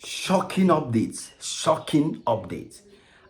Shocking updates. Shocking updates.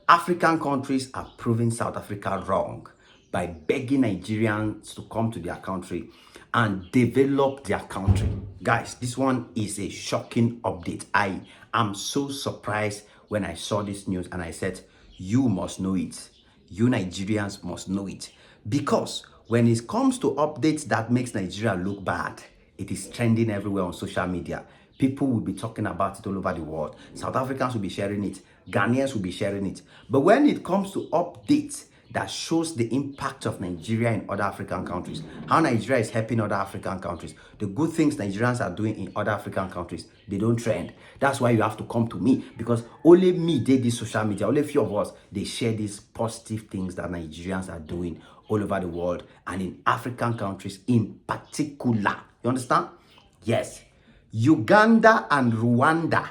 African countries are proving South Africa wrong by begging Nigerians to come to their country and develop their country. Guys, this one is a shocking update. I am so surprised when I saw this news and I said, you must know it. You Nigerians must know it. Because when it comes to updates that makes Nigeria look bad, it is trending everywhere on social media. People will be talking about it all over the world. South Africans will be sharing it. Ghanaians will be sharing it. But when it comes to updates that shows the impact of Nigeria in other African countries, how Nigeria is helping other African countries, the good things Nigerians are doing in other African countries, they don't trend. That's why you have to come to me, because only me did this social media, only a few of us, they share these positive things that Nigerians are doing all over the world and in African countries in particular. You understand? Yes. Uganda and Rwanda.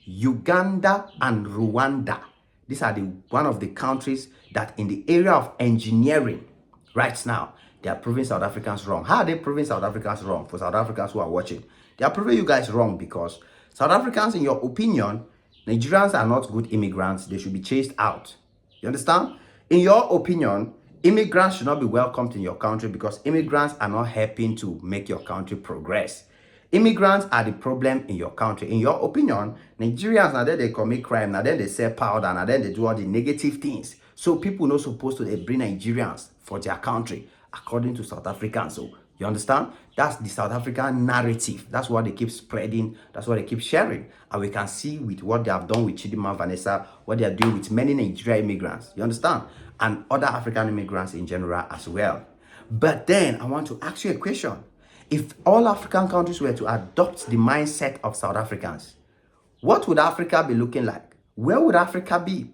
Uganda and Rwanda. These are one of the countries that in the area of engineering right now, they are proving South Africans wrong. How are they proving South Africans wrong? For South Africans who are watching, they are proving you guys wrong because South Africans, in your opinion, Nigerians are not good immigrants. They should be chased out. You understand? In your opinion, immigrants should not be welcomed in your country because immigrants are not helping to make your country progress. Immigrants are the problem in your country. In your opinion, Nigerians, now then they commit crime, now then they sell powder, now then they do all the negative things. So people not supposed to bring Nigerians for their country, according to South Africans. So you understand? That's the South African narrative. That's what they keep spreading. That's what they keep sharing. And we can see with what they have done with Chidima Vanessa, what they are doing with many Nigerian immigrants. You understand? And other African immigrants in general as well. But then I want to ask you a question. If all African countries were to adopt the mindset of South Africans, what would Africa be looking like? Where would Africa be?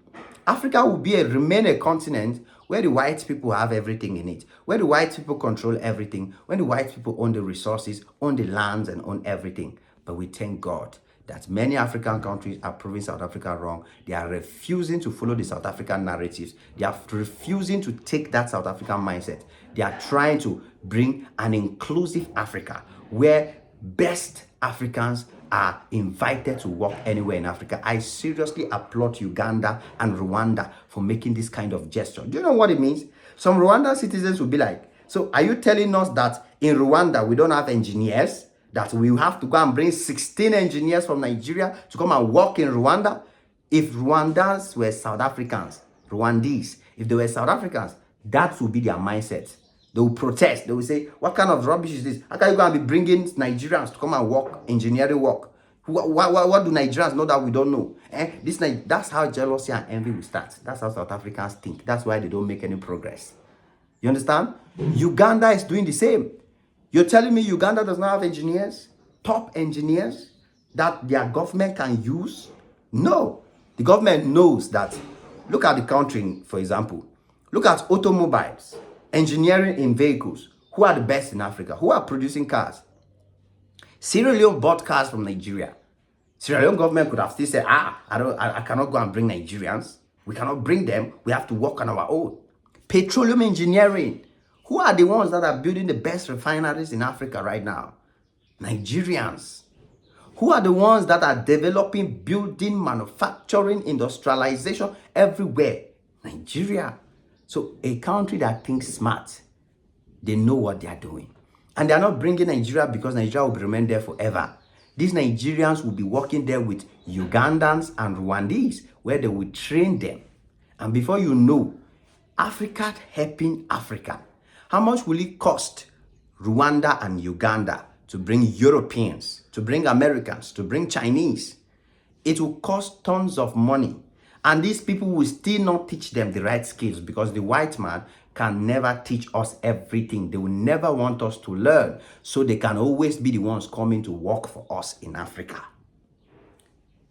Africa would remain a continent where the white people have everything in it, where the white people control everything, when the white people own the resources, own the lands, and own everything. But we thank God that many African countries are proving South Africa wrong. They are refusing to follow the South African narratives. They are refusing to take that South African mindset. They are trying to bring an inclusive Africa where best Africans are invited to work anywhere in Africa. I seriously applaud Uganda and Rwanda for making this kind of gesture. Do you know what it means? Some Rwandan citizens will be like, so are you telling us that in Rwanda we don't have engineers? That we have to go and bring 16 engineers from Nigeria to come and work in Rwanda? If Rwandans were South Africans, Rwandese, if they were South Africans, that would be their mindset. They will protest. They will say, what kind of rubbish is this? How can you go and be bringing Nigerians to come and work, engineering work? What do Nigerians know that we don't know? That's how jealousy and envy will start. That's how South Africans think. That's why they don't make any progress. You understand? Uganda is doing the same. You're telling me Uganda does not have engineers, top engineers that their government can use? No. The government knows that. Look at the country, for example. Look at automobiles, engineering in vehicles. Who are the best in Africa? Who are producing cars? Sierra Leone bought cars from Nigeria. Sierra Leone government could have still said, I cannot go and bring Nigerians. We cannot bring them. We have to work on our own. Petroleum engineering. Who are the ones that are building the best refineries in Africa right now? Nigerians. Who are the ones that are developing, building, manufacturing, industrialization everywhere? Nigeria. So a country that thinks smart, they know what they are doing. And they are not bringing Nigeria because Nigeria will remain there forever. These Nigerians will be working there with Ugandans and Rwandese, where they will train them. And before you know, Africa helping Africa. How much will it cost Rwanda and Uganda to bring Europeans, to bring Americans, to bring Chinese? It will cost tons of money. And these people will still not teach them the right skills because the white man can never teach us everything. They will never want us to learn. So they can always be the ones coming to work for us in Africa.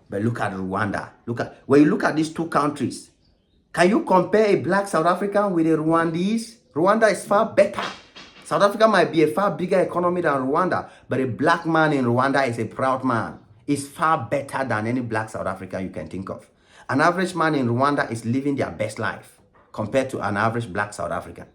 But look at Rwanda. When you look at these two countries, can you compare a black South African with a Rwandese? Rwanda is far better. South Africa might be a far bigger economy than Rwanda, but a black man in Rwanda is a proud man. It's far better than any black South African you can think of. An average man in Rwanda is living their best life compared to an average black South African.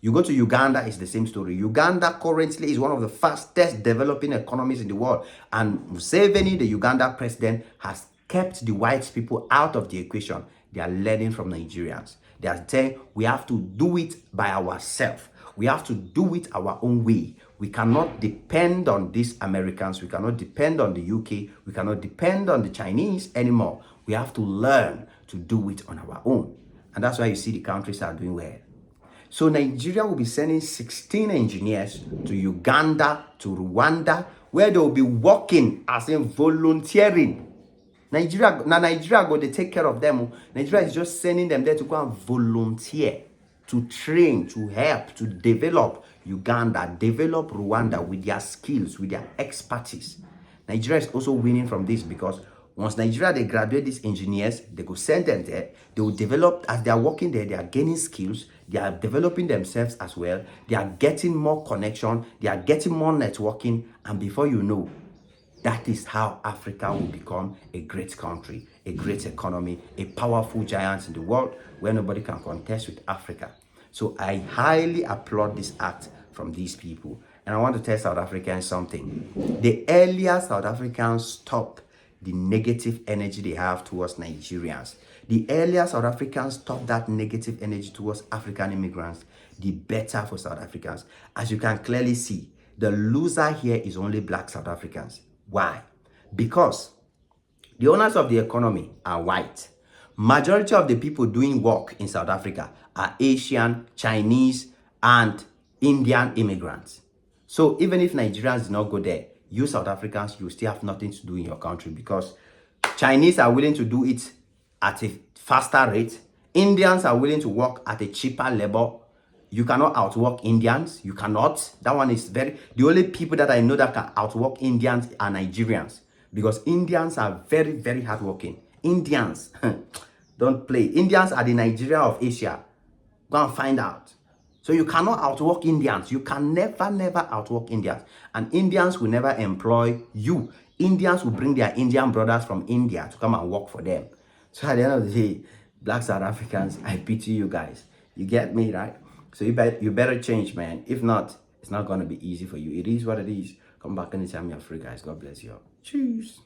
You go to Uganda, it's the same story. Uganda currently is one of the fastest developing economies in the world. And Museveni, the Uganda president, has kept the white people out of the equation. They are learning from Nigerians. They are saying we have to do it by ourselves. We have to do it our own way. We cannot depend on these Americans. We cannot depend on the UK. We cannot depend on the Chinese anymore. We have to learn to do it on our own. And that's why you see the countries are doing well. So Nigeria will be sending 16 engineers to Uganda, to Rwanda, where they will be working as in volunteering. Nigeria go, they take care of them. Nigeria is just sending them there to go and volunteer, to train, to help, to develop Uganda, develop Rwanda with their skills, with their expertise. Nigeria is also winning from this because once Nigeria, they graduate these engineers, they go send them there, they will develop, as they are working there, they are gaining skills, they are developing themselves as well, they are getting more connection, they are getting more networking, and before you know, that is how Africa will become a great country, a great economy, a powerful giant in the world where nobody can contest with Africa. So I highly applaud this act from these people. And I want to tell South Africans something. The earlier South Africans stop the negative energy they have towards Nigerians, the earlier South Africans stop that negative energy towards African immigrants, the better for South Africans. As you can clearly see, the loser here is only black South Africans. Why? Because the owners of the economy are white. Majority of the people doing work in South Africa are Asian, Chinese, and Indian immigrants. So even if Nigerians do not go there, you South Africans, you still have nothing to do in your country because Chinese are willing to do it at a faster rate. Indians are willing to work at a cheaper level. You cannot outwork Indians. You cannot. That one is the only people that I know that can outwork Indians are Nigerians because Indians are very, very hardworking. Indians, don't play. Indians are the Nigeria of Asia. Go and find out. So you cannot outwork Indians. You can never outwork Indians. And Indians will never employ you. Indians will bring their Indian brothers from India to come and work for them. So at the end of the day, black South Africans, I pity you guys. You get me, right? So you better change, man. If not, it's not going to be easy for you. It is what it is. Come back anytime you're free, guys. God bless you all. Cheers.